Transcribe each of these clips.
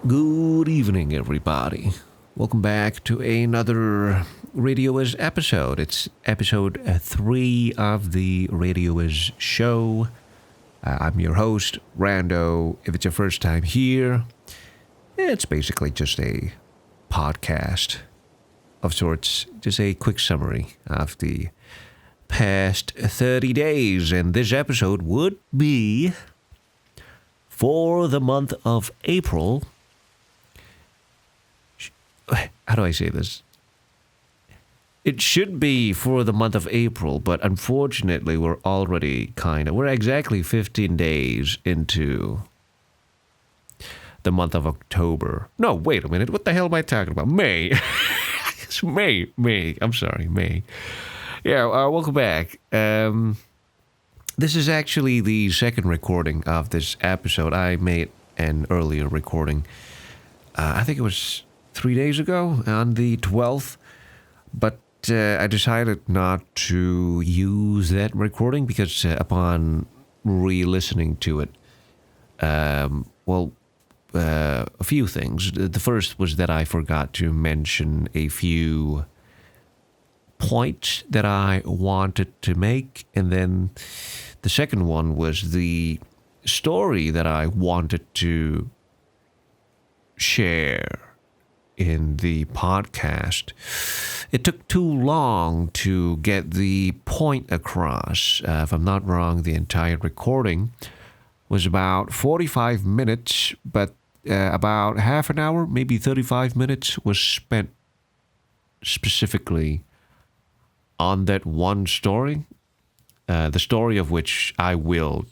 Good evening, everybody. Welcome back to another RadioWis episode. It's episode 3 of the RadioWis show. I'm your host, Rando. If it's your first time here, it's basically just a podcast of sorts, just a quick summary of the past 30 days. And this episode would be for the month of April. How do I say this? It should be for the month of April, but unfortunately we're already we're exactly 15 days into the month of October. No, wait a minute. What the hell am I talking about? May. It's May. I'm sorry, May. Yeah, welcome back. This is actually the second recording of this episode. I made an earlier recording. I think it was 3 days ago on the 12th, but I decided not to use that recording because upon re-listening to it, a few things. The first was that I forgot to mention a few points that I wanted to make, and then the second one was the story that I wanted to share in the podcast. It took too long to get the point across. If I'm not wrong, the entire recording was about 45 minutes, but about half an hour, maybe 35 minutes was spent specifically on that one story, the story of which I will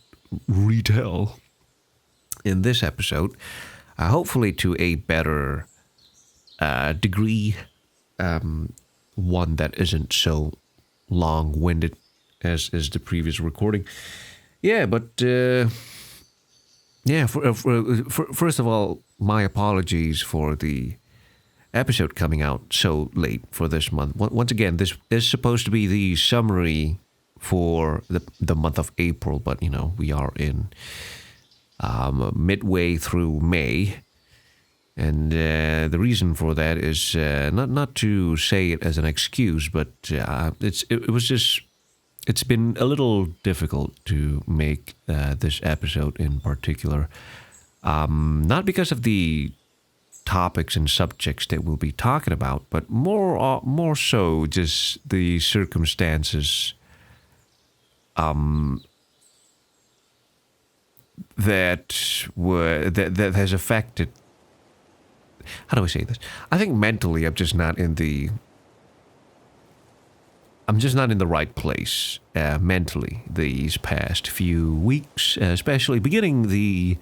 retell in this episode, hopefully to a better degree, one that isn't so long-winded as the previous recording. Yeah, but first of all, my apologies for the episode coming out so late for this month. Once again, this is supposed to be the summary for the month of April, but we are in midway through May. And the reason for that is not to say it as an excuse, but it's been a little difficult to make this episode in particular. Not because of the topics and subjects that we'll be talking about, but more so just the circumstances that has affected. How do I say this? I think mentally I'm just not in the right place mentally these past few weeks, especially beginning the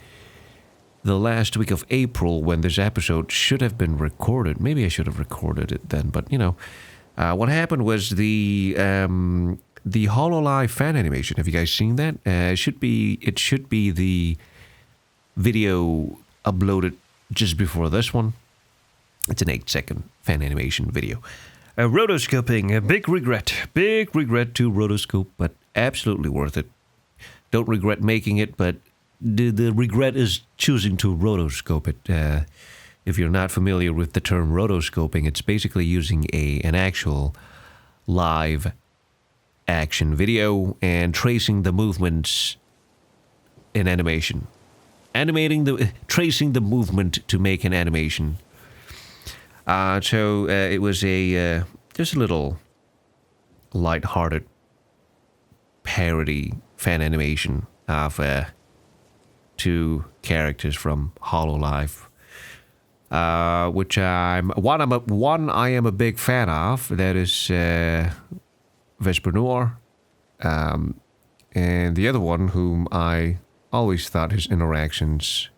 last week of April when this episode should have been recorded. Maybe I should have recorded it then, but what happened was the HoloLive fan animation. Have you guys seen that? It should be the video uploaded just before this one. It's an 8-second fan animation video. Rotoscoping, a big regret to rotoscope, but absolutely worth it. Don't regret making it, but the regret is choosing to rotoscope it. If you're not familiar with the term rotoscoping, it's basically using an actual live action video and tracing the movements in animation. Tracing the movement to make an animation. So it was just a little light-hearted parody fan animation of 2 characters from HoloLive, which I am a big fan of. That is Vesper, and the other one whom I always thought his interactions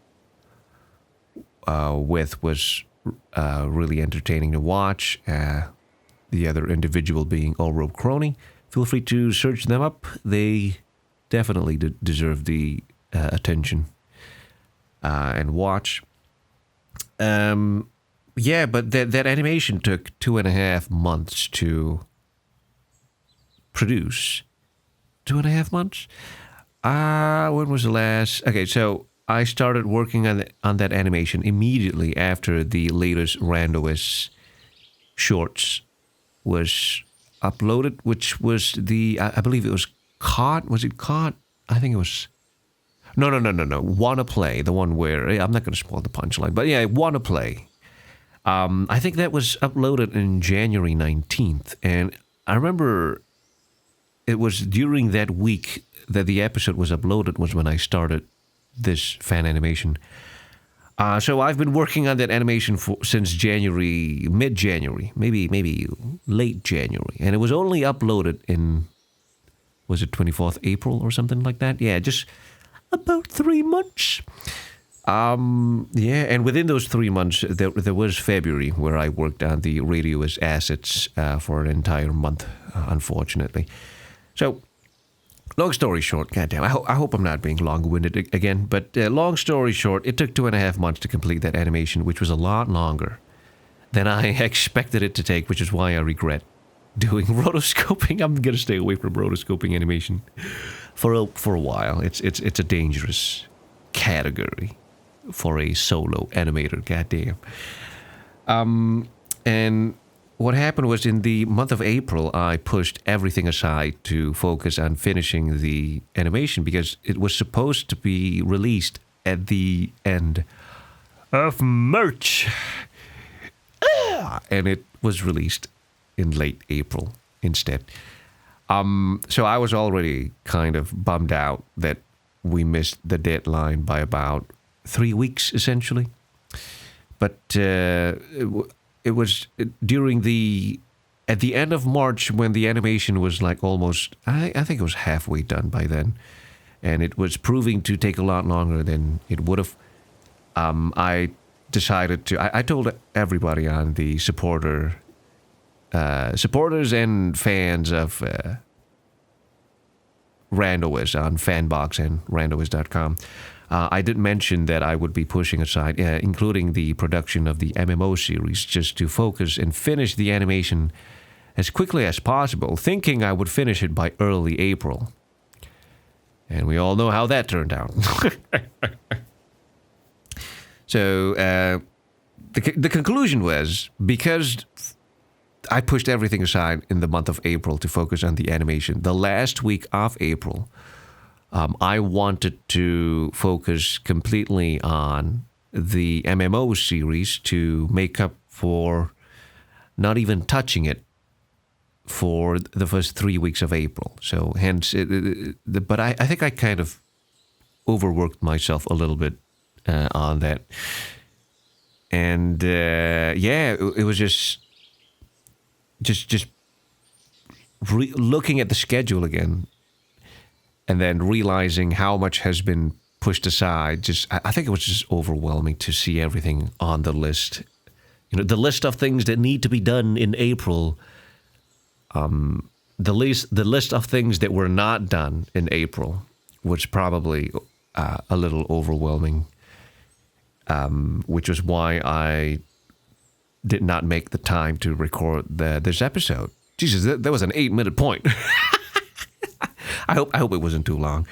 with was really entertaining to watch. The other individual being Oro Crony. Feel free to search them up. They definitely deserve the attention and watch. But that animation took 2.5 months to produce. 2.5 months? When was the last? Okay, so I started working on that animation immediately after the latest RandoWis shorts was uploaded, which was I believe it was Caught. Was it Caught? I think it was. No. Wanna Play, the one where I'm not going to spoil the punchline, but yeah, Wanna Play. I think that was uploaded in January 19th, and I remember it was during that week that the episode was uploaded was when I started this fan animation. So I've been working on that animation since January, mid-January, maybe late January, and it was only uploaded in, was it 24th April or something like that? Yeah, just about 3 months. Yeah, and within those 3 months, there was February where I worked on the RadioWis assets for an entire month, unfortunately. So, long story short, goddamn, I hope I'm not being long-winded again, but long story short, it took 2.5 months to complete that animation, which was a lot longer than I expected it to take, which is why I regret doing rotoscoping. I'm going to stay away from rotoscoping animation for a while. It's a dangerous category for a solo animator, goddamn. And what happened was in the month of April, I pushed everything aside to focus on finishing the animation because it was supposed to be released at the end of March. And it was released in late April instead. So I was already kind of bummed out that we missed the deadline by about 3 weeks, essentially. But it was at the end of March when the animation was like almost, I think it was halfway done by then. And it was proving to take a lot longer than it would have. I decided to, I told everybody on the supporters and fans of RandoWis on Fanbox and RandoWis.com. I did mention that I would be pushing aside, including the production of the MMO series, just to focus and finish the animation as quickly as possible, thinking I would finish it by early April. And we all know how that turned out. So the conclusion was, because I pushed everything aside in the month of April to focus on the animation, the last week of April, I wanted to focus completely on the MMO series to make up for not even touching it for the first 3 weeks of April. So hence, but I think I kind of overworked myself a little bit on that. And yeah, it was just looking at the schedule again, and then realizing how much has been pushed aside. I think it was just overwhelming to see everything on the list. You know, the list of things that need to be done in April. The list of things that were not done in April was probably a little overwhelming, which was why I did not make the time to record this episode. Jesus, that was an 8-minute point. I hope it wasn't too long.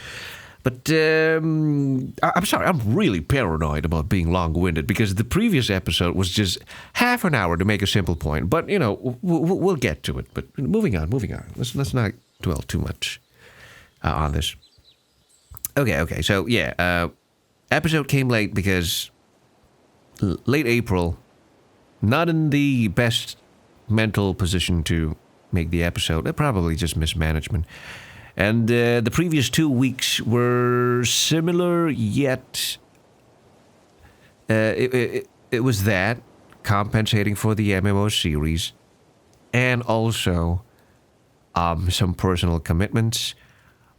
But I'm sorry, I'm really paranoid about being long-winded because the previous episode was just half an hour to make a simple point. But, you know, we'll get to it. But moving on. Let's not dwell too much on this. Okay. So, yeah, episode came late because late April, not in the best mental position to make the episode. Probably just mismanagement. And the previous 2 weeks were similar, yet it was that, compensating for the MMO series, and also some personal commitments,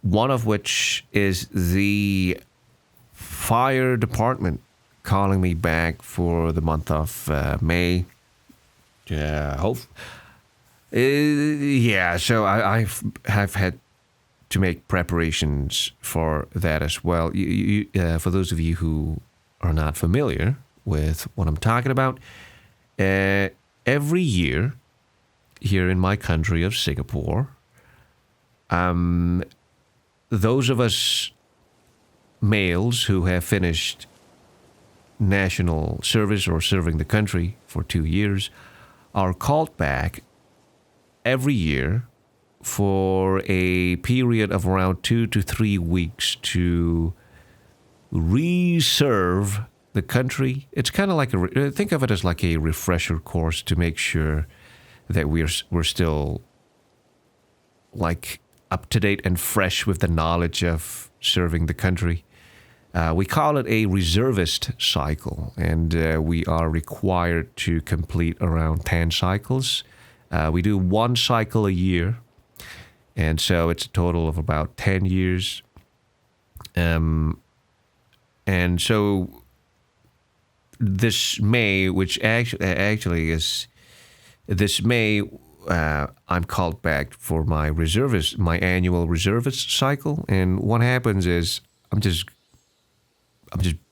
one of which is the fire department calling me back for the month of May. So I have had to make preparations for that as well. For those of you who are not familiar with what I'm talking about, every year here in my country of Singapore, those of us males who have finished national service or serving the country for 2 years are called back every year for a period of around 2 to 3 weeks to reserve the country. It's kind of like think of it as like a refresher course to make sure that we're still like up to date and fresh with the knowledge of serving the country. We call it a reservist cycle, and we are required to complete around 10 cycles. We do 1 cycle a year, and so it's a total of about 10 years. And so this May, which actually is this May, I'm called back for my annual reservist cycle. And what happens is I'm just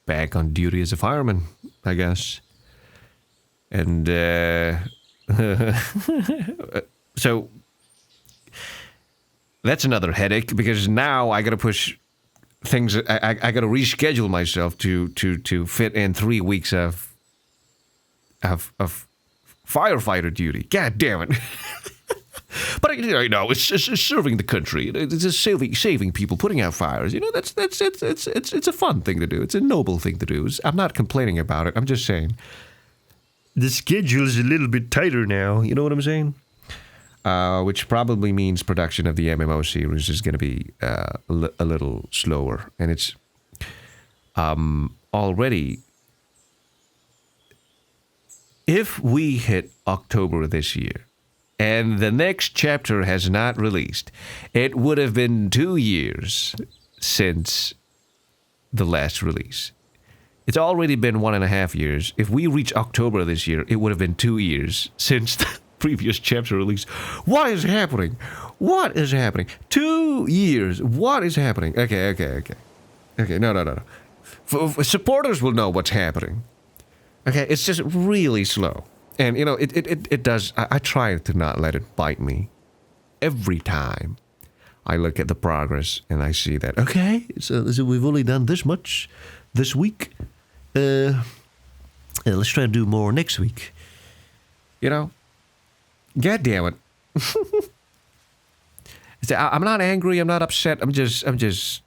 back on duty as a fireman, I guess. And so that's another headache, because now I got to push things. I got to reschedule myself to fit in 3 weeks of firefighter duty. God damn it. But I know it's serving the country. It's just saving people, putting out fires. It's a fun thing to do. It's a noble thing to do. I'm not complaining about it. I'm just saying the schedule is a little bit tighter now. You know what I'm saying? Which probably means production of the MMO series is going to be a little slower, and it's already. If we hit October this year, and the next chapter has not released, it would have been 2 years since the last release. It's already been 1.5 years. If we reach October this year, it would have been 2 years since the previous chapter release. What is happening? What is happening? 2 years. What is happening? Okay. No. Supporters will know what's happening. Okay, it's just really slow. And, it does. I try to not let it bite me. Every time I look at the progress and I see that, okay, so we've only done this much this week. Let's try to do more next week. God damn it. I'm not angry. I'm not upset. I'm just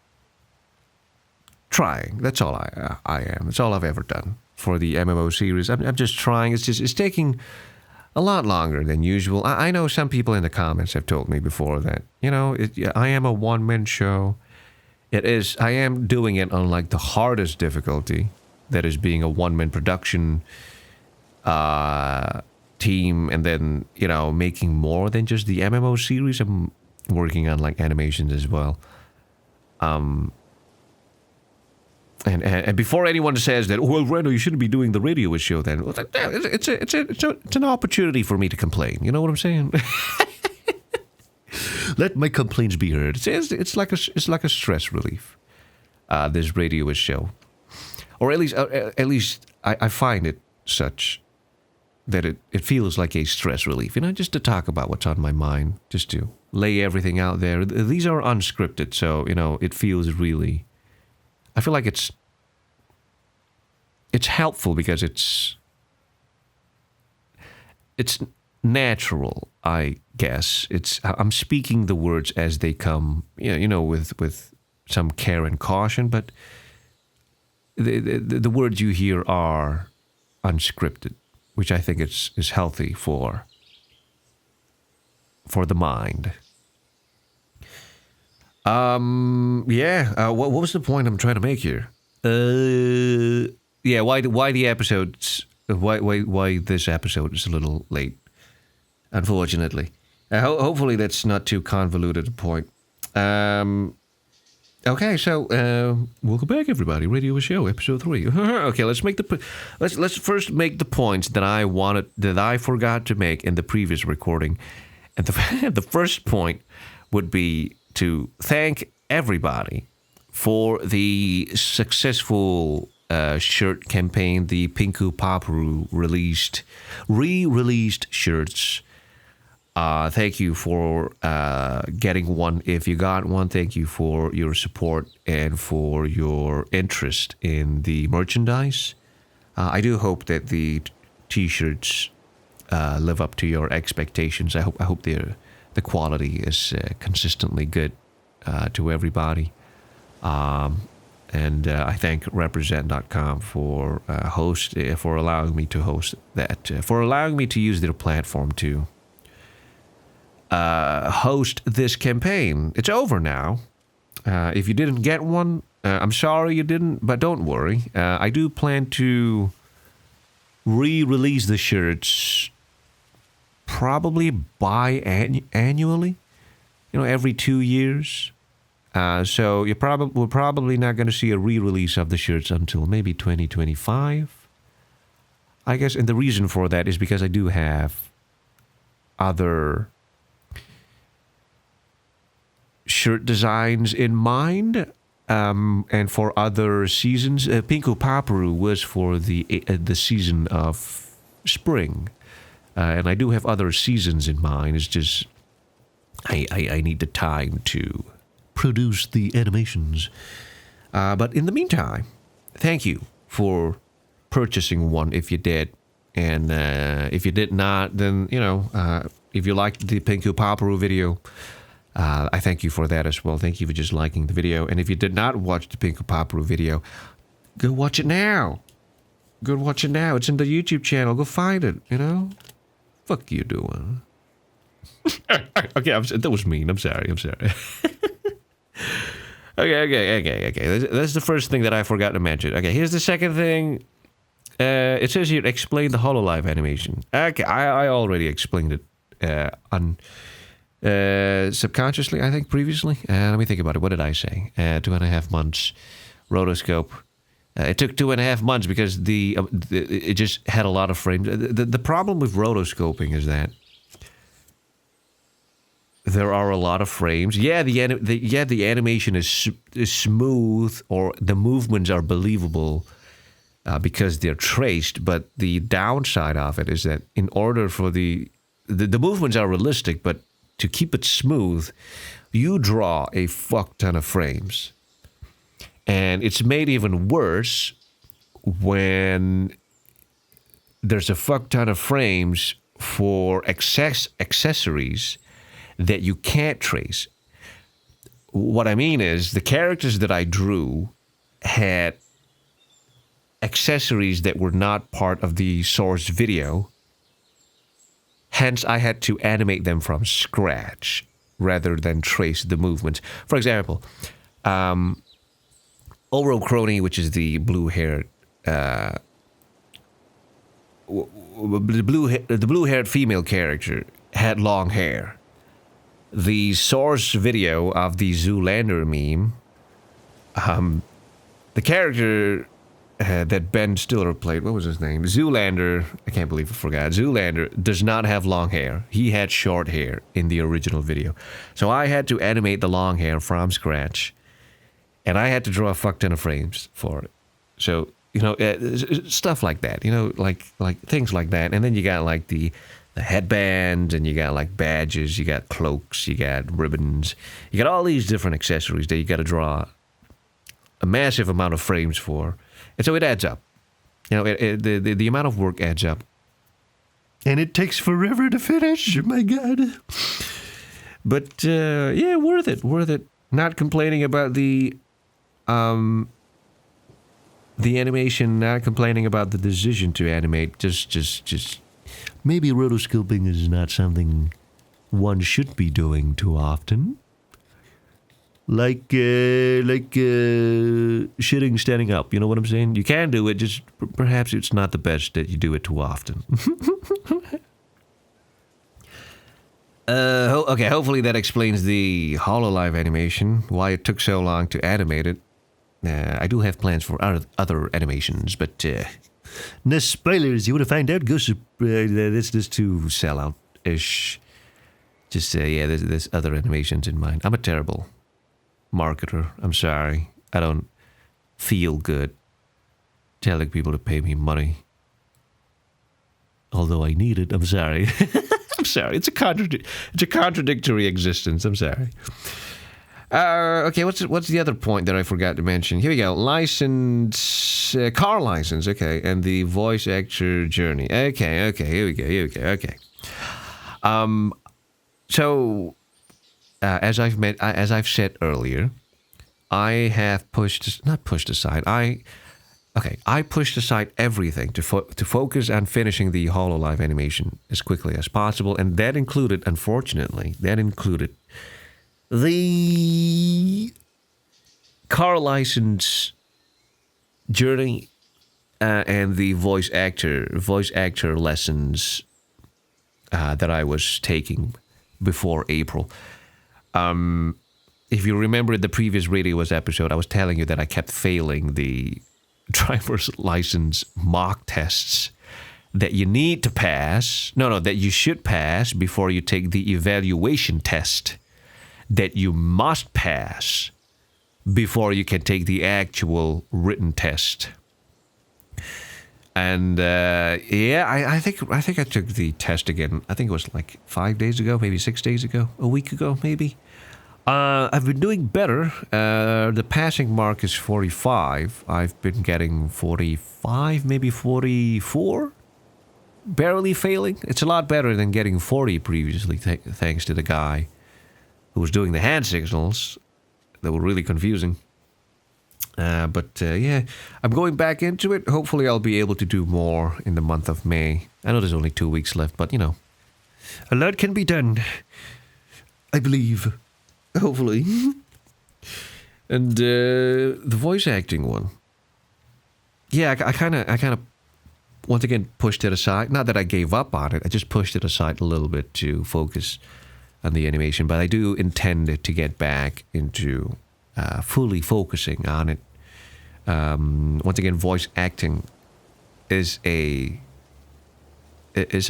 trying. That's all I am. That's all I've ever done for the MMO series. I'm just trying. It's taking a lot longer than usual. I know some people in the comments have told me before that, I am a one-man show. It is. I am doing it on like the hardest difficulty, that is being a one-man production team, and then, making more than just the MMO series. I'm working on like animations as well. And before anyone says that, well, Rando, you shouldn't be doing the RadioWis show then. Well, it's an opportunity for me to complain. You know what I'm saying? Let my complaints be heard. It's like a stress relief. This RadioWis show, or at least I find it such that it feels like a stress relief. Just to talk about what's on my mind, just to lay everything out there. These are unscripted, so it feels really. I feel like it's helpful because it's natural, I guess. I'm speaking the words as they come, with some care and caution, but the words you hear are unscripted, which I think is healthy for the mind. What was the point I'm trying to make here? Why the episodes? Why this episode is a little late, unfortunately. Hopefully that's not too convoluted a point. Okay, so welcome back, everybody. RadioWis Show, episode 3. Okay, let's first make the points that I forgot to make in the previous recording, and the first point would be to thank everybody for the successful shirt campaign. The Pinku Paparu re-released shirts Thank you for getting one if you got one. Thank you for your support and for your interest in the merchandise. I do hope that the T-shirts live up to your expectations. I hope the quality is consistently good to everybody. And I thank Represent.com for for allowing me to host that, for allowing me to use their platform to host this campaign. It's over now. If you didn't get one, I'm sorry you didn't, but don't worry. I do plan to re-release the shirts probably annually, every 2 years. So we're probably not going to see a re-release of the shirts until maybe 2025. I guess, and the reason for that is because I do have other shirt designs in mind, and for other seasons. Pinku Paparu was for the season of spring, and I do have other seasons in mind. It's just I need the time to produce the animations. But in the meantime, thank you for purchasing one if you did, and if you did not, then if you liked the Pinku Paparu video, I thank you for that as well. Thank you for just liking the video. And if you did not watch the Pinku Paparu video, go watch it now. Go watch it now. It's in the YouTube channel. Go find it, Fuck you doing. Okay, that was mean. I'm sorry. Okay. That's the first thing that I forgot to mention. Okay, here's the second thing. It says here, explain the HoloLive animation. Okay, I already explained it subconsciously, I think, previously. Let me think about it. What did I say? 2.5 months rotoscope. It took 2.5 months because it just had a lot of frames. The problem with rotoscoping is that there are a lot of frames. Yeah, the animation is smooth, or the movements are believable because they're traced. But the downside of it is that in order for the movements are realistic, but to keep it smooth, you draw a fuck ton of frames. And it's made even worse when there's a fuck ton of frames for accessories that you can't trace. What I mean is, the characters that I drew had accessories that were not part of the source video. Hence, I had to animate them from scratch rather than trace the movements. For example, Oro Crony, which is the blue-haired, the blue-haired female character, had long hair. The source video of the Zoolander meme, the character that Ben Stiller played, what was his name? Zoolander, I can't believe I forgot. Zoolander does not have long hair. He had short hair in the original video. So I had to animate the long hair from scratch, and I had to draw a fuck ton of frames for it. So, stuff like that, like things like that. And then you got like the headbands, and you got like badges, you got cloaks, you got ribbons, you got all these different accessories that you got to draw a massive amount of frames for. And so it adds up. The amount of work adds up. And it takes forever to finish. Oh my God. But, yeah, worth it. Not complaining about the animation, not complaining about the decision to animate. Just maybe rotoscoping is not something one should be doing too often. Like shitting standing up, you know what I'm saying? You can do it, just perhaps it's not the best that you do it too often. Okay, hopefully that explains the HoloLive animation, why it took so long to animate it. I do have plans for other animations, but no spoilers. You want to find out? Go. That's just too sell-out-ish. Just yeah, there's other animations in mind. I'm a terrible marketer. I'm sorry. I don't feel good telling people to pay me money. Although I need it. I'm sorry. I'm sorry. It's a contradictory existence. I'm sorry. Okay, what's the other point that I forgot to mention? Here we go. Car license. Okay, and the voice actor journey. Okay. Here we go. Okay. So, as I've said earlier, I have not pushed aside. I pushed aside everything to focus on finishing the HoloLive animation as quickly as possible, and that included, unfortunately, the car license journey and the voice actor lessons that I was taking before April. If you remember the previous RadioWis episode, I was telling you that I kept failing the driver's license mock tests that you need to pass. That you should pass before you take the evaluation test that you must pass before you can take the actual written test. And I think I took the test again. I think it was like 5 days ago, maybe 6 days ago, a week ago, maybe. I've been doing better. The passing mark is 45. I've been getting 45, maybe 44. Barely failing. It's a lot better than getting 40 previously, thanks to the guy who was doing the hand signals that were really confusing. But I'm going back into it. Hopefully I'll be able to do more in the month of May. I know there's only 2 weeks left, but, a lot can be done, I believe. Hopefully. And the voice acting one. Yeah, I kind of, once again, pushed it aside. Not that I gave up on it. I just pushed it aside a little bit to focus on the animation, but I do intend to get back into fully focusing on it. Once again, voice acting is a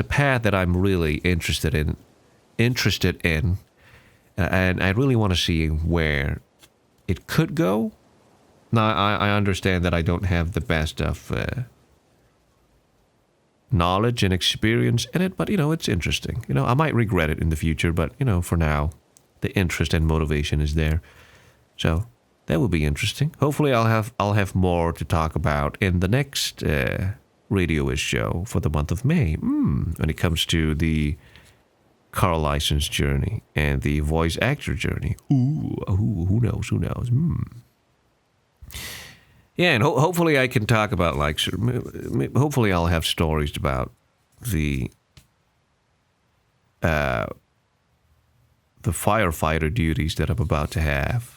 path that I'm really interested in, and I really want to see where it could go. Now, I understand that I don't have the best of knowledge and experience in it, but, it's interesting. I might regret it in the future, but, for now, the interest and motivation is there. So that will be interesting. Hopefully I'll have more to talk about in the next RadioWis show for the month of May, when it comes to the car license journey and the voice actor journey. Who knows? Yeah, and hopefully I can talk about, hopefully I'll have stories about the firefighter duties that I'm about to have.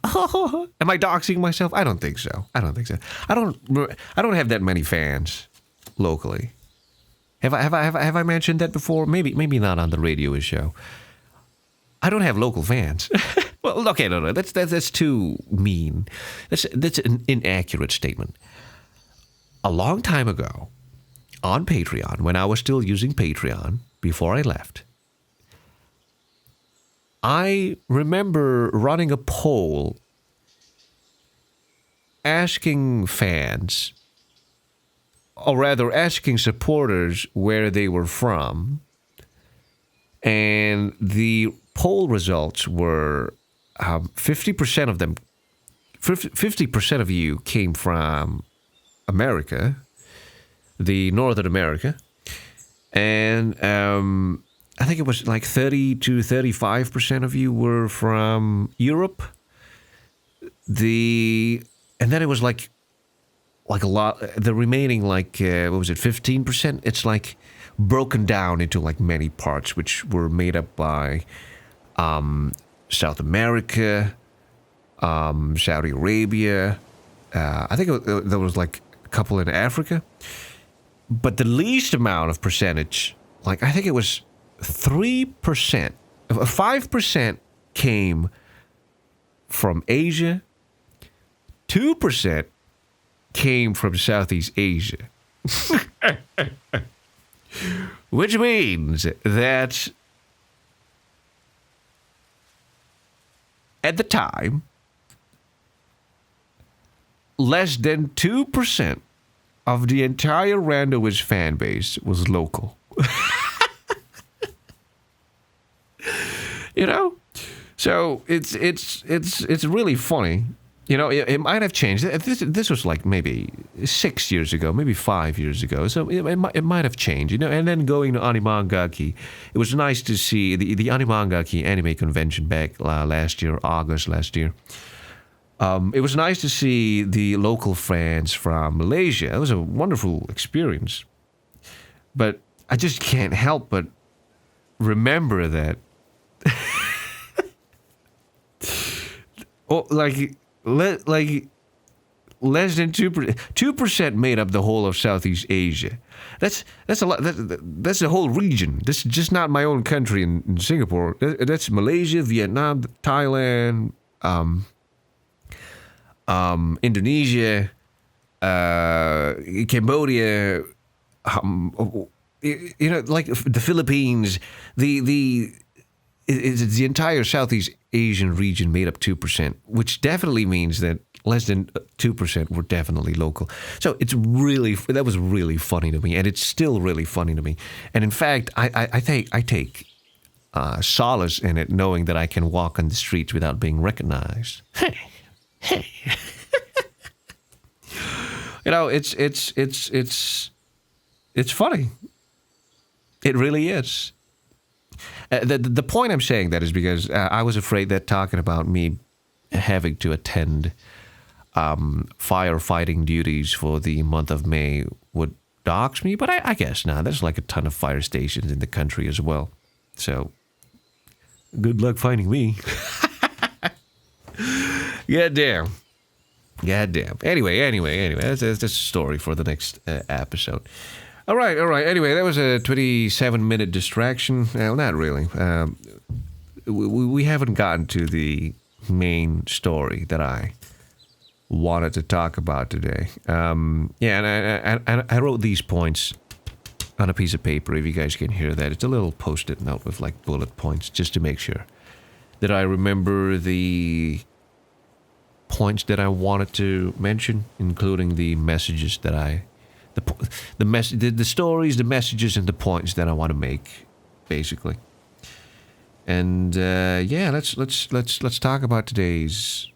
Am I doxing myself? I don't think so. I don't have that many fans locally. Have I mentioned that before? Maybe not on the RadioWis show. I don't have local fans. Well, okay, no. That's too mean. That's an inaccurate statement. A long time ago, on Patreon, when I was still using Patreon before I left, I remember running a poll asking fans, or rather asking supporters where they were from, and the poll results were 50% of them, 50% of you came from America, the Northern America, and I think it was like 30 to 35% of you were from Europe. And then it was like a lot. The remaining, 15%? It's like broken down into like many parts, which were made up by South America, Saudi Arabia. I think there was like a couple in Africa. But the least amount of percentage, I think it was 3%, 5% came from Asia, 2% came from Southeast Asia. Which means that at the time, less than 2% of the entire RandoWis fan base was local. you know. So it's really funny. You know, it might have changed. This was like maybe 6 years ago, maybe 5 years ago. So it might have changed, you know. And then going to Animangaki, it was nice to see the Animangaki anime convention back last year, August last year. It was nice to see the local friends from Malaysia. It was a wonderful experience. But I just can't help but remember that. Oh, like less than 2% made up the whole of Southeast Asia. That's a lot. That's the whole region. This is just not my own country in Singapore. That's Malaysia, Vietnam, Thailand, Indonesia, Cambodia. You know, like the Philippines. It's the entire Southeast Asian region made up 2%, which definitely means that less than 2% were definitely local. So that was really funny to me, and it's still really funny to me. And in fact, I take solace in it, knowing that I can walk on the streets without being recognized. Hey. You know, it's funny. It really is. The point I'm saying that is because I was afraid that talking about me having to attend firefighting duties for the month of May would dox me, but I guess not. There's like a ton of fire stations in the country as well. So, good luck finding me. God damn. Anyway, that's a story for the next episode. All right. Anyway, that was a 27-minute distraction. Well, not really. We haven't gotten to the main story that I wanted to talk about today. And I wrote these points on a piece of paper, if you guys can hear that. It's a little Post-it note with like bullet points, just to make sure that I remember the points that I wanted to mention, including the messages that the stories, the messages, and the points that I want to make, basically. And let's talk about today's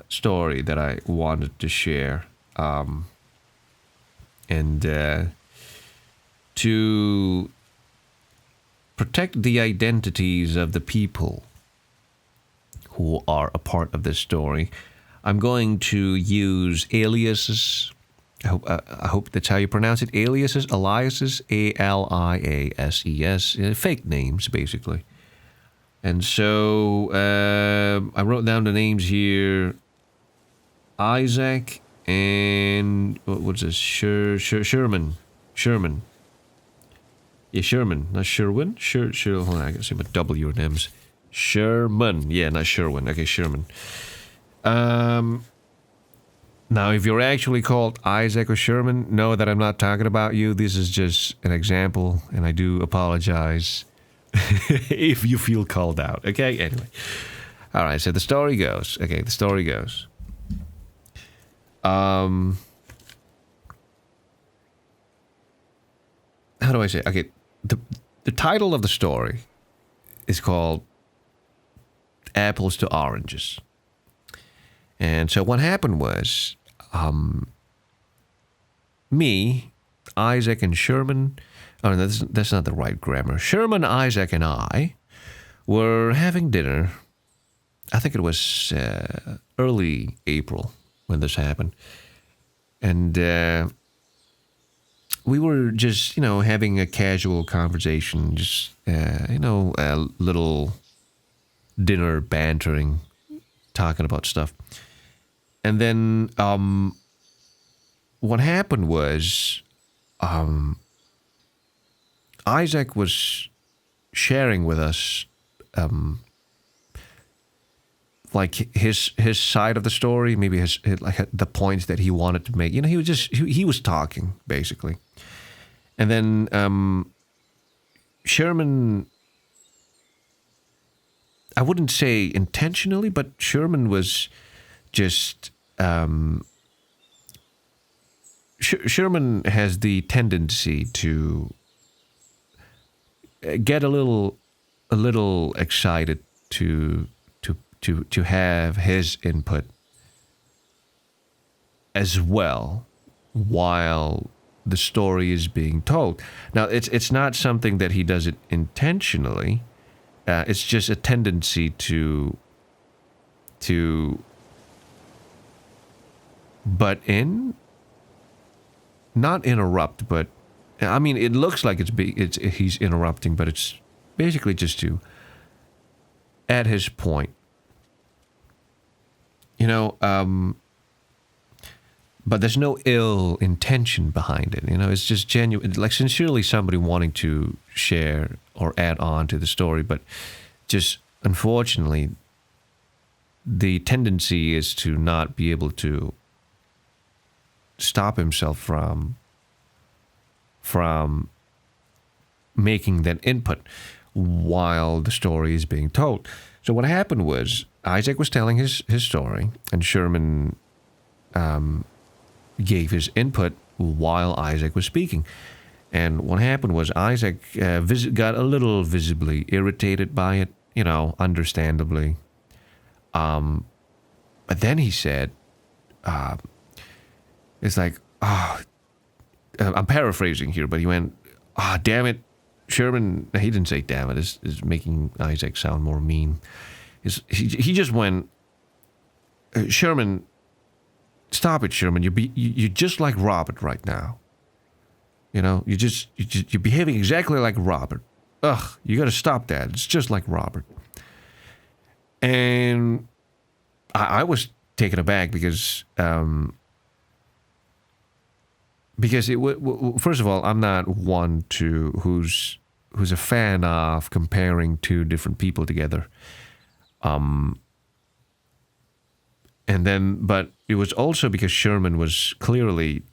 story that I wanted to share, and to protect the identities of the people who are a part of this story. I'm going to use aliases. I hope that's how you pronounce it. Aliases, aliases, fake names, basically. And so I wrote down the names here. Isaac and what's this? Sherman. Yeah, Sherman, not Sherwin. Hold on, I can see my W and M's. Sherman. Yeah, not Sherwin. Okay, Sherman. Now, if you're actually called Isaac or Sherman, know that I'm not talking about you. This is just an example, and I do apologize if you feel called out. Okay, anyway. All right, so the story goes. How do I say? Okay, the title of the story is called Apples to Oranges. And so what happened was, me, Isaac, and Sherman. Oh, no, that's not the right grammar. Sherman, Isaac, and I were having dinner. I think it was early April when this happened. And we were just, having a casual conversation, just, a little dinner bantering, talking about stuff. And then what happened was Isaac was sharing with us like his side of the story, maybe his like the points that he wanted to make. He was talking basically. And then Sherman, I wouldn't say intentionally, but Sherman was just Sherman has the tendency to get a little a little excited to have his input as well while the story is being told. Now, it's not something that he does it intentionally. It's just a tendency to butt in, not interrupt, but I mean, it looks like he's interrupting, but it's basically just to add his point. But there's no ill intention behind it. It's just genuine, like sincerely somebody wanting to share or add on to the story. But just unfortunately, the tendency is to not be able to stop himself from making that input while the story is being told. So what happened was Isaac was telling his story, and Sherman gave his input while Isaac was speaking. And what happened was Isaac got a little visibly irritated by it, understandably. But then he said, it's like, I'm paraphrasing here, but he went, damn it, Sherman. He didn't say damn it. Is making Isaac sound more mean. He just went, Sherman, stop it, Sherman. You're just like Robert right now. You're behaving exactly like Robert. Ugh, you got to stop that. It's just like Robert. And I was taken aback because first of all, I'm not one who's a fan of comparing two different people together. But it was also because Sherman clearly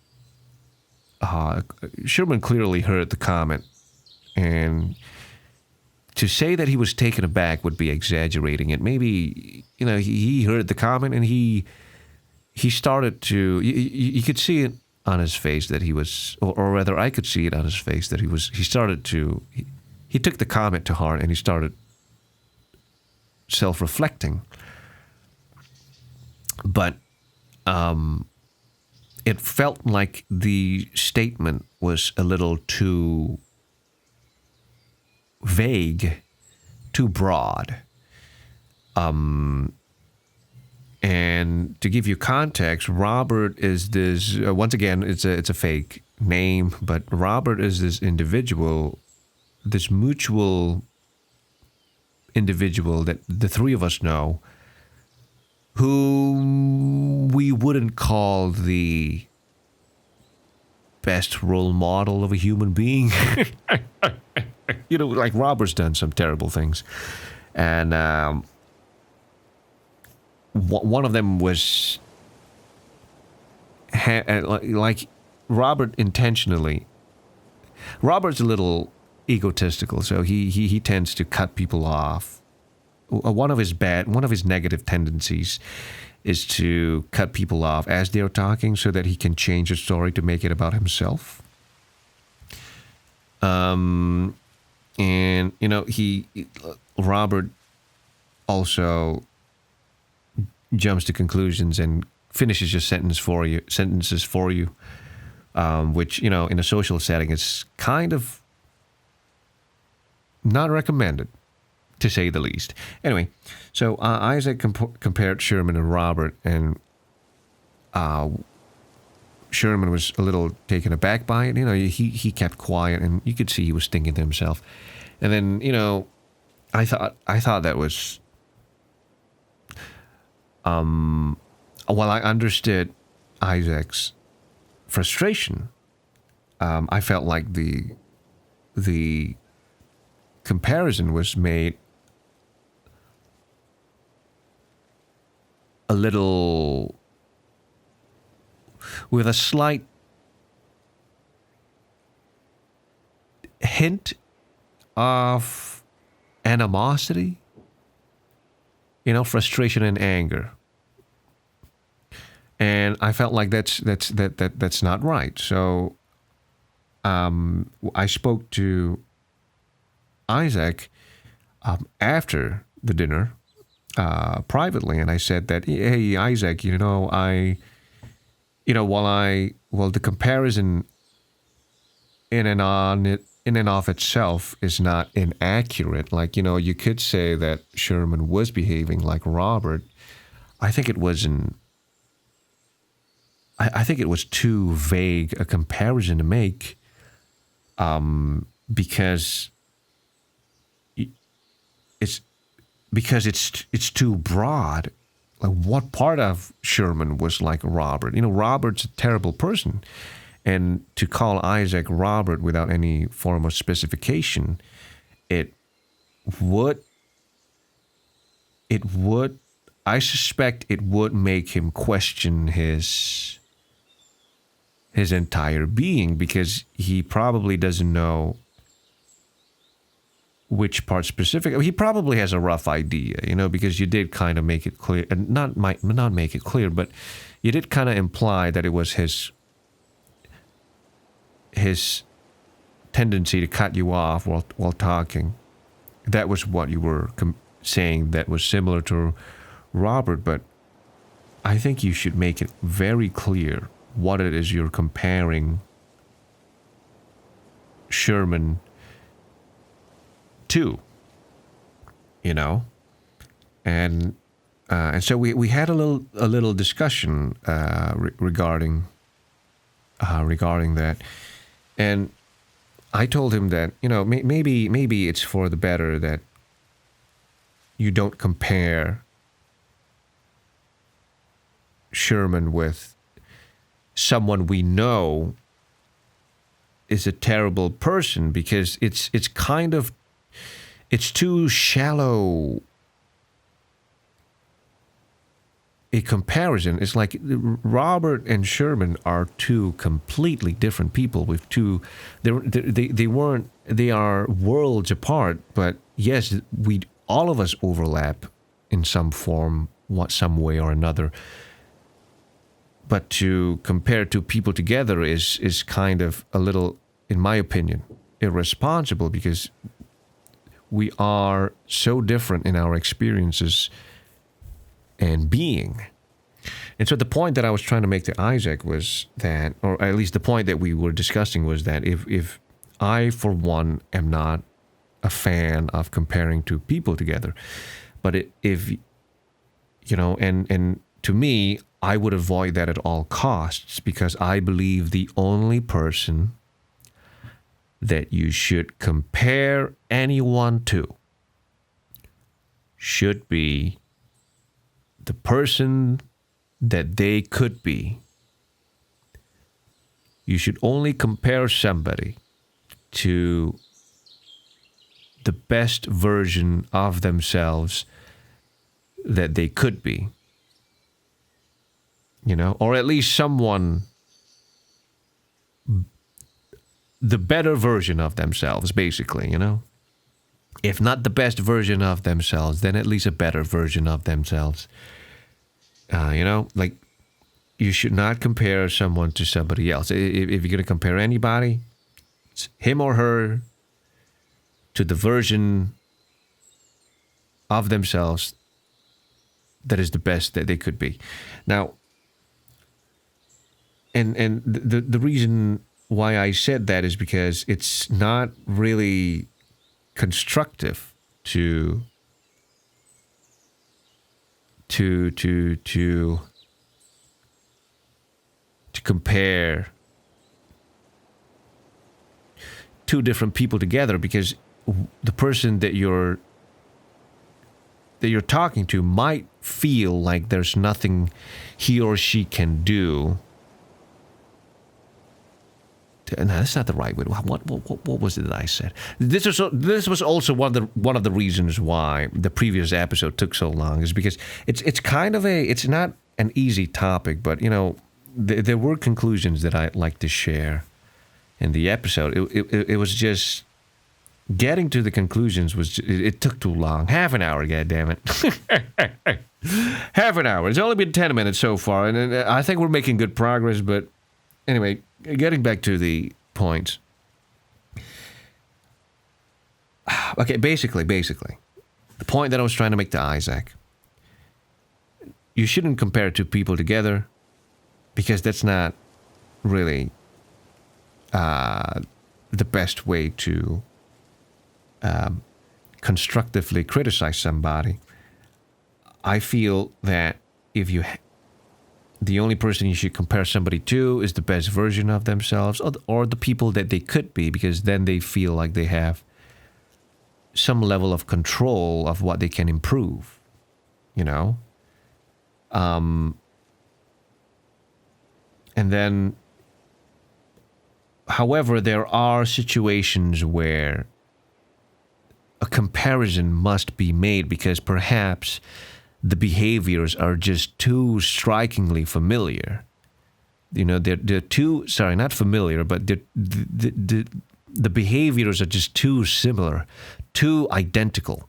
heard the comment, and to say that he was taken aback would be exaggerating it. Maybe he heard the comment and he started to. You could see it on his face that he was, or rather, I could see it on his face that he started to. He took the comment to heart and he started self-reflecting. But it felt like the statement was a little too vague, too broad. And to give you context, Robert is this, once again, it's a fake name, but Robert is this individual, this mutual individual that the three of us know, who we wouldn't call the best role model of a human being. Like Robert's done some terrible things. And one of them was like Robert intentionally. Robert's a little egotistical, so he tends to cut people off. One of his negative tendencies is to cut people off as they're talking so that he can change the story to make it about himself. And Robert also jumps to conclusions and finishes your sentences for you, which in a social setting is kind of not recommended, to say the least. Anyway, so Isaac compared Sherman and Robert, and Sherman was a little taken aback by it. He kept quiet, and you could see he was thinking to himself. And then, I thought that was, while I understood Isaac's frustration, I felt like the comparison was made a little with a slight hint of animosity, frustration and anger. And I felt like that's not right. So I spoke to Isaac after the dinner privately, and I said that, hey, Isaac, while the comparison in and of itself is not inaccurate, like, you could say that Sherman was behaving like Robert. I think it wasn't. I think it was too vague a comparison to make, because it's too broad. Like, what part of Sherman was like Robert? Robert's a terrible person, and to call Isaac Robert without any form of specification, it would. I suspect it would make him question his entire being, because he probably doesn't know which part specific. He probably has a rough idea, because you did kind of make it clear, and not make it clear, but you did kind of imply that it was his tendency to cut you off while talking. That was what you were saying that was similar to Robert, but I think you should make it very clear what it is you're comparing Sherman to, and so we had a little discussion regarding that, and I told him that maybe it's for the better that you don't compare Sherman with someone we know is a terrible person, because it's too shallow a comparison. It's like Robert and Sherman are two completely different people with two. They are worlds apart. But yes, all of us overlap in some form, some way or another. But to compare two people together is kind of a little, in my opinion, irresponsible, because we are so different in our experiences and being. And so the point that I was trying to make to Isaac was that, or at least the point that we were discussing was that if I, for one, am not a fan of comparing two people together, but and to me, I would avoid that at all costs, because I believe the only person that you should compare anyone to should be the person that they could be. You should only compare somebody to the best version of themselves that they could be. Or at least someone, the better version of themselves, basically, If not the best version of themselves, then at least a better version of themselves. Like, you should not compare someone to somebody else. If you're going to compare anybody, it's him or her to the version of themselves that is the best that they could be. Now, and the reason why I said that is because it's not really constructive to compare two different people together, because the person that you're talking to might feel like there's nothing he or she can do. No, that's not the right way. What was it that I said? This was also one of the reasons why the previous episode took so long, is because it's kind of it's not an easy topic, but there were conclusions that I'd like to share in the episode. It was just getting to the conclusions it took too long. Half an hour, goddammit. Half an hour. It's only been 10 minutes so far, and I think we're making good progress, but anyway, getting back to the points. Okay, basically, The point that I was trying to make to Isaac, you shouldn't compare two people together because that's not really the best way to constructively criticize somebody. I feel that if the only person you should compare somebody to is the best version of themselves or the people that they could be, because then they feel like they have some level of control of what they can improve, you know? And then, however, there are situations where a comparison must be made because perhaps the behaviors are just too strikingly familiar. You know, they're too, sorry, not familiar, but the behaviors are just too similar, too identical.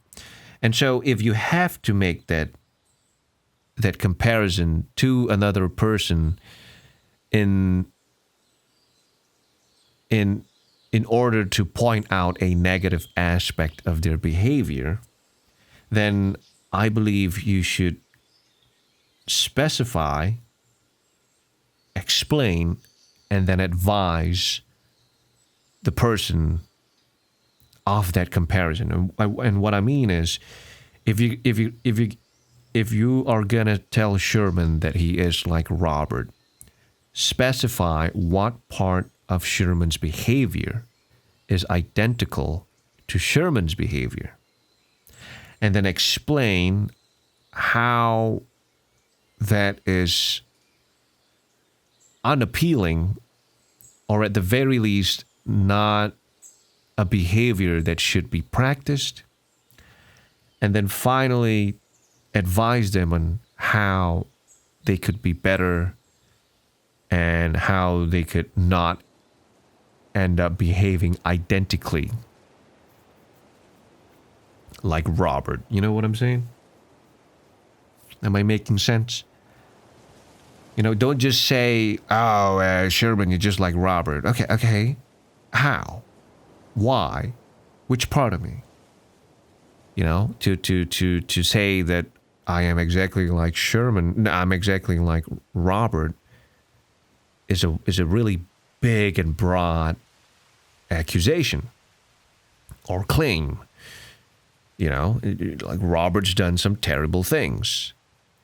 And so if you have to make that comparison to another person in order to point out a negative aspect of their behavior, then I believe you should specify, explain, and then advise the person of that comparison. And what I mean is, if you are gonna tell Sherman that he is like Robert, specify what part of Sherman's behavior is identical to Sherman's behavior. And then explain how that is unappealing, or at the very least, not a behavior that should be practiced. And then finally, advise them on how they could be better and how they could not end up behaving identically like Robert. You know what I'm saying? Am I making sense? You know, don't just say, oh, Sherman, you're just like Robert. Okay. How? Why? Which part of me? You know, to say that I am exactly like Sherman, no, I'm exactly like Robert is a really big and broad accusation or claim. You know, like Robert's done some terrible things.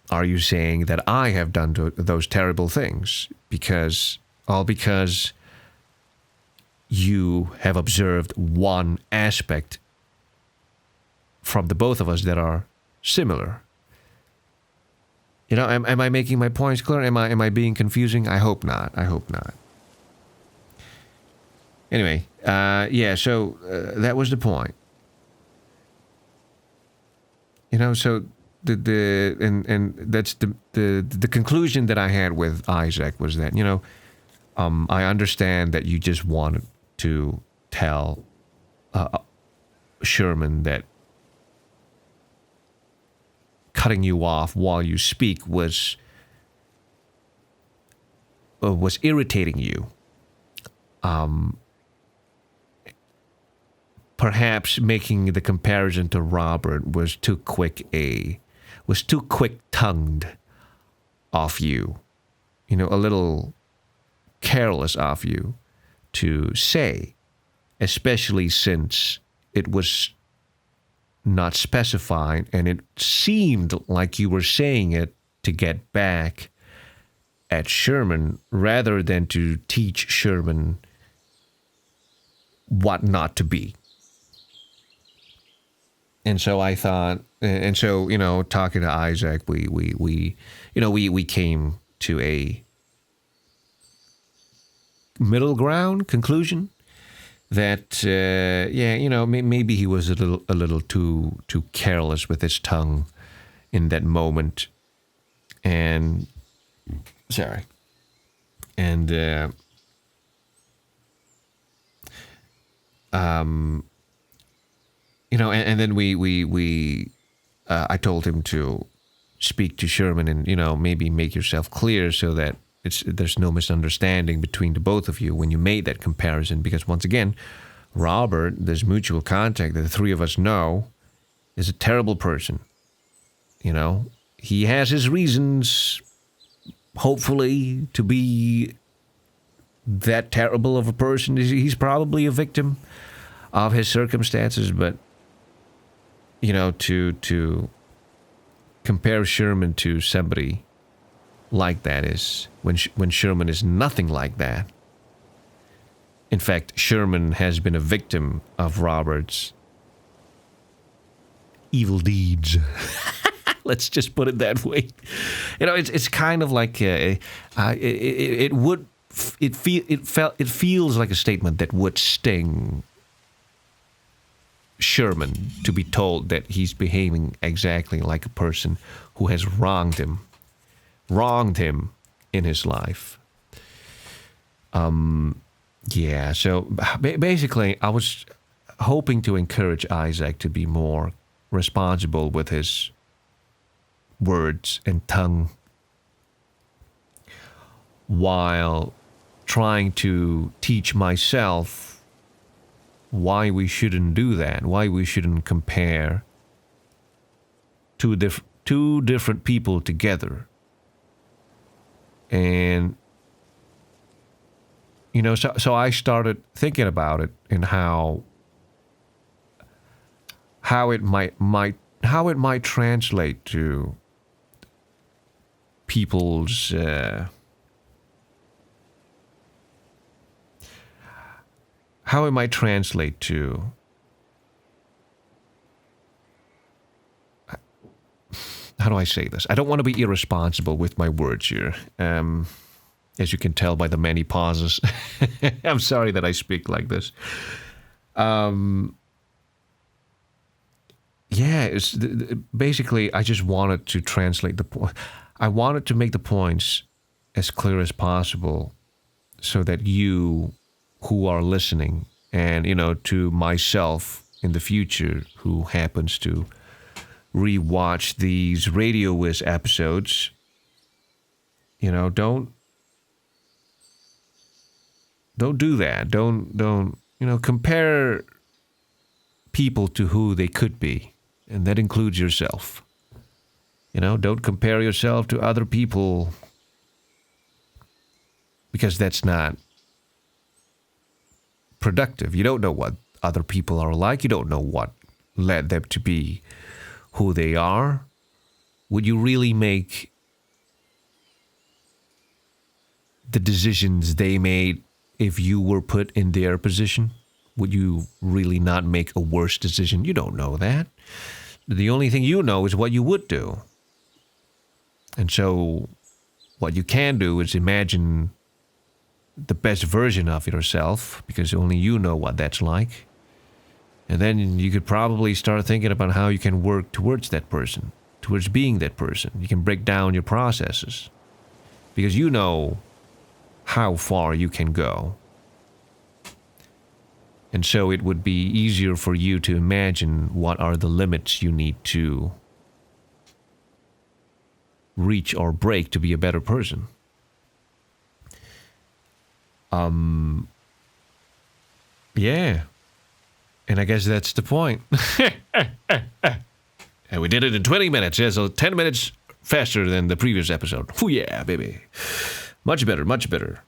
Are you saying that I have done those terrible things because you have observed one aspect from the both of us that are similar? You know, am I making my points clear? Am I being confusing? I hope not. Anyway, so that was the point. You know, so and that's the conclusion that I had with Isaac was that, you know, I understand that you just wanted to tell Sherman that cutting you off while you speak was irritating you. Perhaps making the comparison to Robert was too quick-tongued of you. You know, a little careless of you to say, especially since it was not specified and it seemed like you were saying it to get back at Sherman rather than to teach Sherman what not to be. And so I thought, and so, you know, talking to Isaac, we came to a middle ground conclusion that, maybe he was a little too careless with his tongue in that moment. And, sorry. And, and then I told him to speak to Sherman and, you know, maybe make yourself clear so that there's no misunderstanding between the both of you when you made that comparison. Because once again, Robert, there's mutual contact that the three of us know, is a terrible person. You know, he has his reasons, hopefully, to be that terrible of a person. He's probably a victim of his circumstances, but, you know, to compare Sherman to somebody like that is when Sherman is nothing like that. In fact, Sherman has been a victim of Robert's evil deeds. Let's just put it that way. You know, it's kind of like it feels like a statement that would sting Sherman to be told that he's behaving exactly like a person who has wronged him in his life. Yeah, so basically, I was hoping to encourage Isaac to be more responsible with his words and tongue while trying to teach myself why we shouldn't do that, why we shouldn't compare two different people together. And you know, so I started thinking about it and how it might translate to people's how it might translate to how do I say this? I don't want to be irresponsible with my words here. As you can tell by the many pauses. I'm sorry that I speak like this. Basically, I just wanted to translate the point. I wanted to make the points as clear as possible so that you who are listening and, you know, to myself in the future who happens to rewatch these RadioWis episodes, you know, don't do that. Don't you know, compare people to who they could be, and that includes yourself. You know, don't compare yourself to other people because that's not productive. You don't know what other people are like. You don't know what led them to be who they are. Would you really make the decisions they made if you were put in their position? Would you really not make a worse decision? You don't know that. The only thing you know is what you would do. And so what you can do is imagine the best version of yourself, because only you know what that's like. And then you could probably start thinking about how you can work towards that person, towards being that person. You can break down your processes because you know how far you can go. And so it would be easier for you to imagine what are the limits you need to reach or break to be a better person. Yeah. And I guess that's the point. And we did it in 20 minutes. Yeah, so 10 minutes faster than the previous episode. Oh yeah, baby. Much better, much better.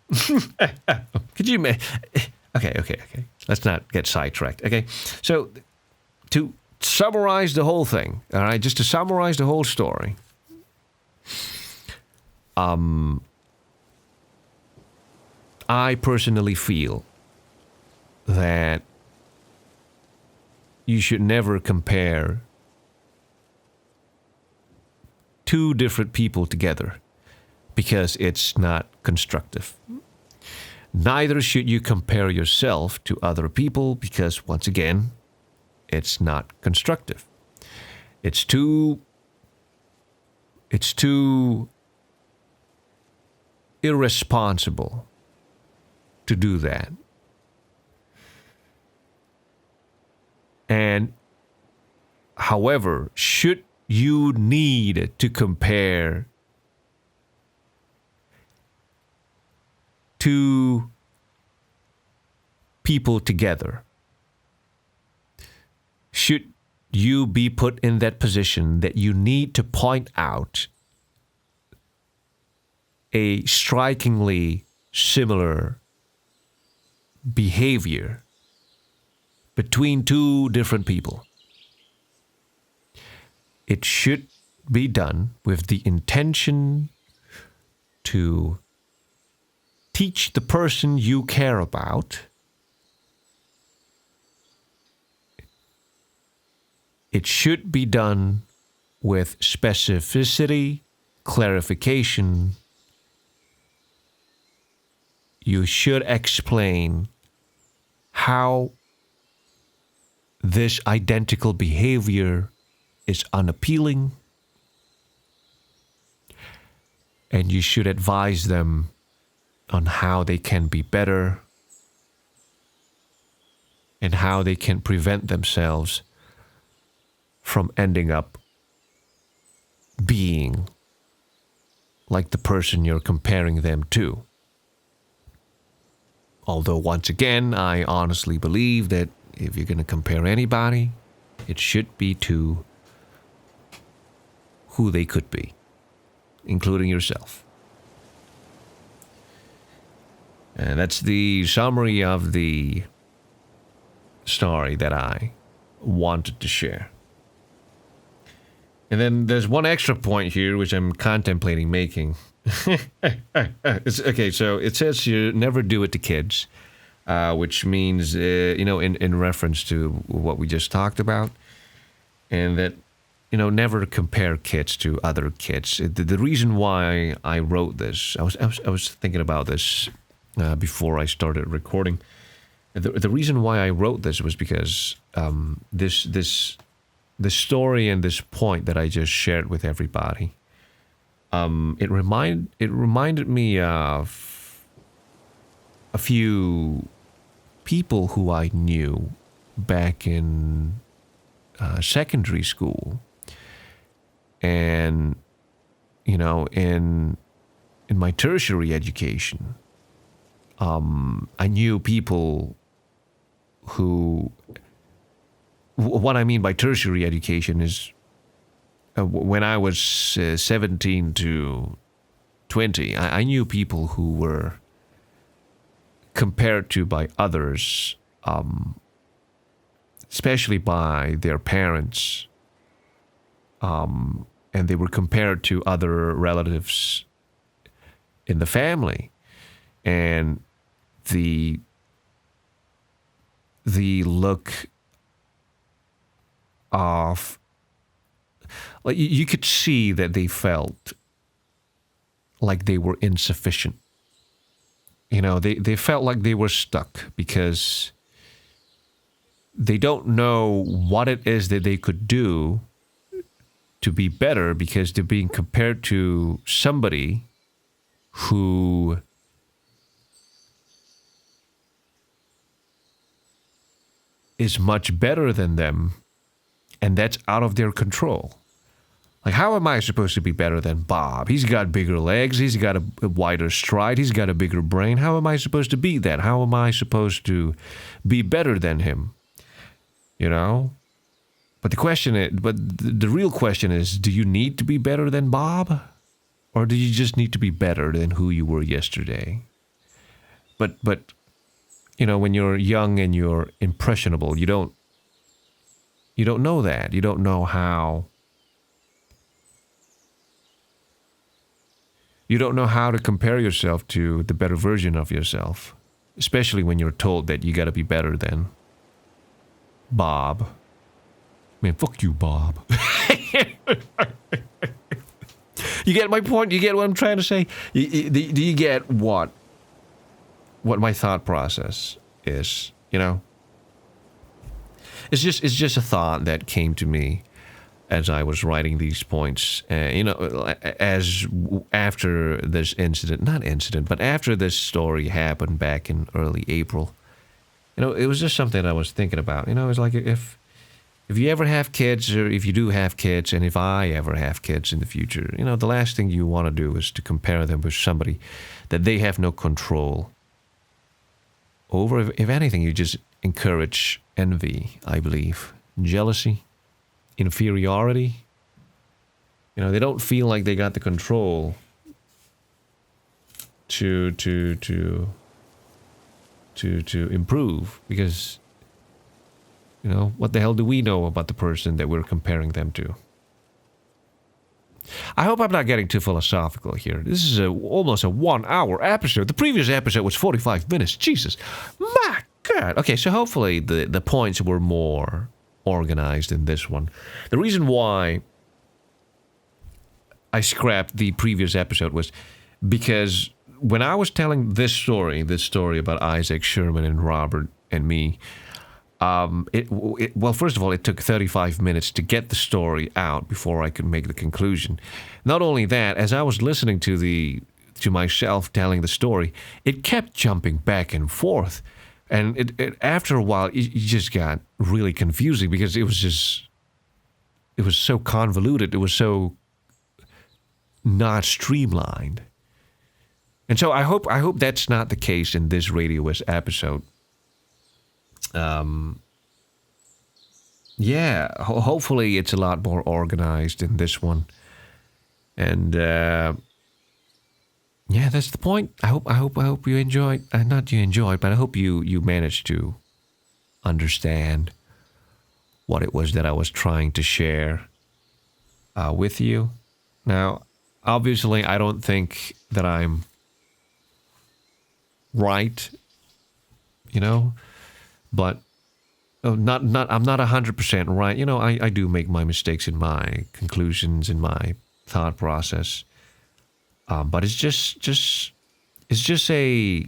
Could you Okay. Let's not get sidetracked. Okay. So to summarize the whole thing, all right, just to summarize the whole story. I personally feel that you should never compare two different people together because it's not constructive. Neither should you compare yourself to other people because, once again, it's not constructive. It's too irresponsible to do that. And, however, should you need to compare two people together, should you be put in that position that you need to point out a strikingly similar behavior between two different people. It should be done with the intention to teach the person you care about it should be done with specificity, clarification. You should explain how this identical behavior is unappealing, and you should advise them on how they can be better and how they can prevent themselves from ending up being like the person you're comparing them to. Although, once again, I honestly believe that if you're going to compare anybody, it should be to who they could be, including yourself. And that's the summary of the story that I wanted to share. And then there's one extra point here which I'm contemplating making. Okay, so it says you never do it to kids, which means, in reference to what we just talked about, and that, never compare kids to other kids. The reason why I wrote this, I was thinking about this before I started recording. The reason why I wrote this was because the story and this point that I just shared with everybody, it reminded me of a few people who I knew back in secondary school, and in my tertiary education, I knew people who. What I mean by tertiary education is when I was 17 to 20, I knew people who were compared to by others, especially by their parents, and they were compared to other relatives in the family, and the look of, like, you could see that they felt like they were insufficient. They felt like they were stuck because they don't know what it is that they could do to be better, because they're being compared to somebody who is much better than them. And that's out of their control. Like, how am I supposed to be better than Bob? He's got bigger legs. He's got a wider stride. He's got a bigger brain. How am I supposed to be that? How am I supposed to be better than him? But the real question is, do you need to be better than Bob? Or do you just need to be better than who you were yesterday? But when you're young and you're impressionable, you don't know that. You don't know how. You don't know how to compare yourself to the better version of yourself, especially when you're told that you got to be better than Bob. Man, fuck you, Bob. You get my point? You get what I'm trying to say? Do you get what my thought process is? It's just a thought that came to me as I was writing these points. As after this after this story happened back in early April, it was just something I was thinking about. It was like, if you ever have kids, or if you do have kids, and if I ever have kids in the future, the last thing you want to do is to compare them with somebody that they have no control over. If anything, you just encourage envy, I believe, jealousy, inferiority. They don't feel like they got the control to improve, because what the hell do we know about the person that we're comparing them to? I hope I'm not getting too philosophical here. This is almost a 1-hour episode. The previous episode was 45 minutes. Jesus, my God. Okay, so hopefully the points were more organized in this one. The reason why I scrapped the previous episode was because when I was telling this story about Isaac Sherman and Robert and me, well, first of all, it took 35 minutes to get the story out before I could make the conclusion. Not only that, as I was listening to myself telling the story, it kept jumping back and forth. And after a while, it just got really confusing because it was so convoluted. It was so not streamlined. And so I hope that's not the case in this RadioWis episode. Hopefully it's a lot more organized in this one. And that's the point. I hope you enjoyed. Not you enjoyed, but I hope you managed to understand what it was that I was trying to share with you. Now, obviously, I don't think that I'm right, but I'm not 100% right. I do make my mistakes in my conclusions, in my thought process. But it's just a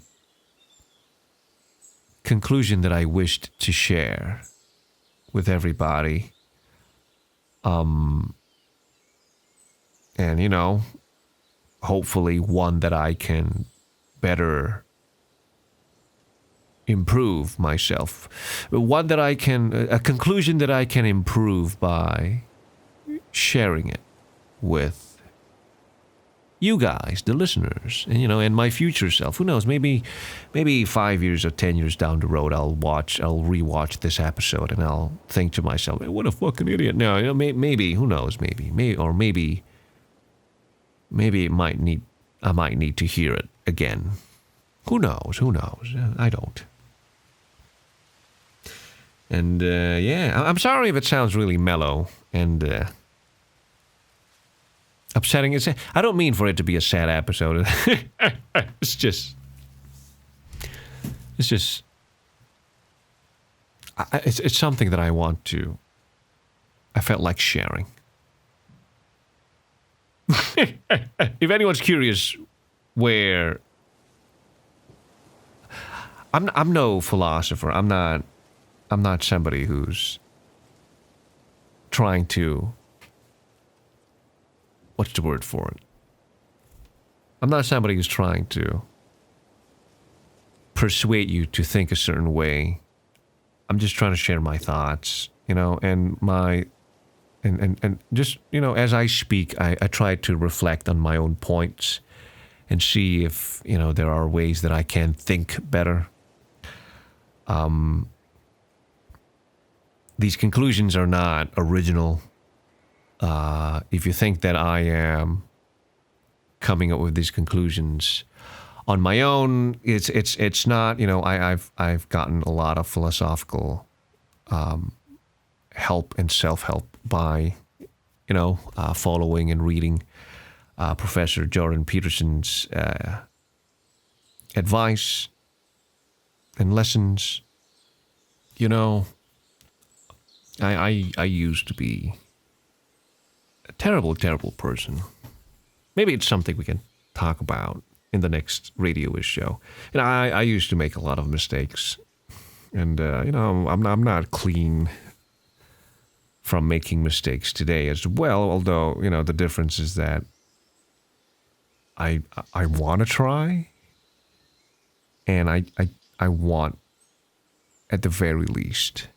conclusion that I wished to share with everybody. And hopefully one that I can better improve myself. A conclusion that I can improve by sharing it with you guys, the listeners, and my future self. Who knows? Maybe 5 years or 10 years down the road, I'll rewatch this episode and I'll think to myself, "What a fucking idiot!" No, maybe who knows? Maybe I might need to hear it again. Who knows? I don't. And I'm sorry if it sounds really mellow and upsetting. I don't mean for it to be a sad episode. It's just it's something that I felt like sharing. If anyone's curious where I'm no philosopher. I'm not somebody who's trying to, what's the word for it? I'm not somebody who's trying to persuade you to think a certain way. I'm just trying to share my thoughts, and just, as I speak, I try to reflect on my own points and see if, there are ways that I can think better. These conclusions are not original. If you think that I am coming up with these conclusions on my own, it's not. I've gotten a lot of philosophical help and self-help by following and reading Professor Jordan Peterson's advice and lessons. I used to be a terrible, terrible person. Maybe it's something we can talk about in the next RadioWis show. I used to make a lot of mistakes. And, I'm not clean from making mistakes today as well. Although, the difference is that I want to try. And I want, at the very least,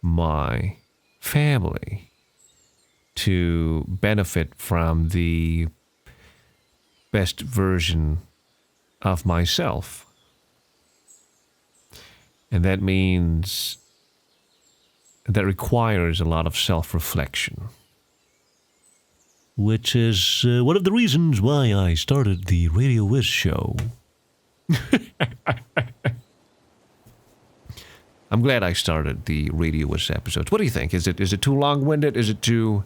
my family to benefit from the best version of myself. And that means that requires a lot of self-reflection. Which is one of the reasons why I started the RadioWis show. I'm glad I started the RadioWis episodes. What do you think? Is it too long-winded? Is it too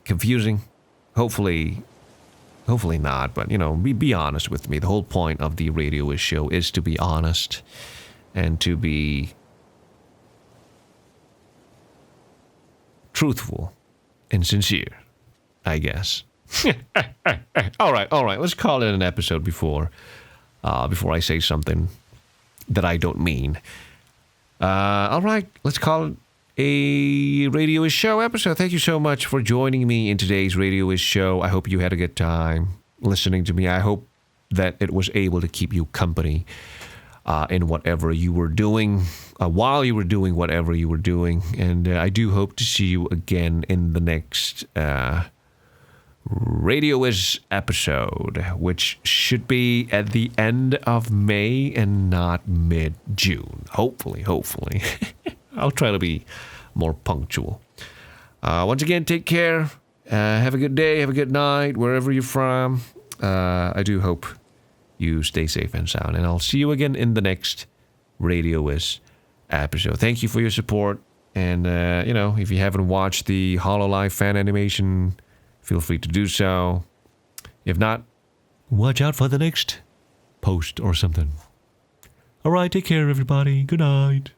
confusing? Hopefully not, but, be honest with me. The whole point of the RadioWis show is to be honest and to be truthful and sincere, I guess. All right. Let's call it an episode before I say something that I don't mean. All right, let's call it a RadioWis show episode. Thank you so much for joining me in today's RadioWis show. I hope you had a good time listening to me. I hope that it was able to keep you company in whatever you were doing, while you were doing whatever you were doing. And I do hope to see you again in the next RadioWis episode, which should be at the end of May and not mid-June. Hopefully. I'll try to be more punctual. Once again, take care. Have a good day. Have a good night, wherever you're from. I do hope you stay safe and sound. And I'll see you again in the next RadioWis episode. Thank you for your support. And, if you haven't watched the HoloLive fan animation, feel free to do so. If not, watch out for the next post or something. All right, take care, everybody. Good night.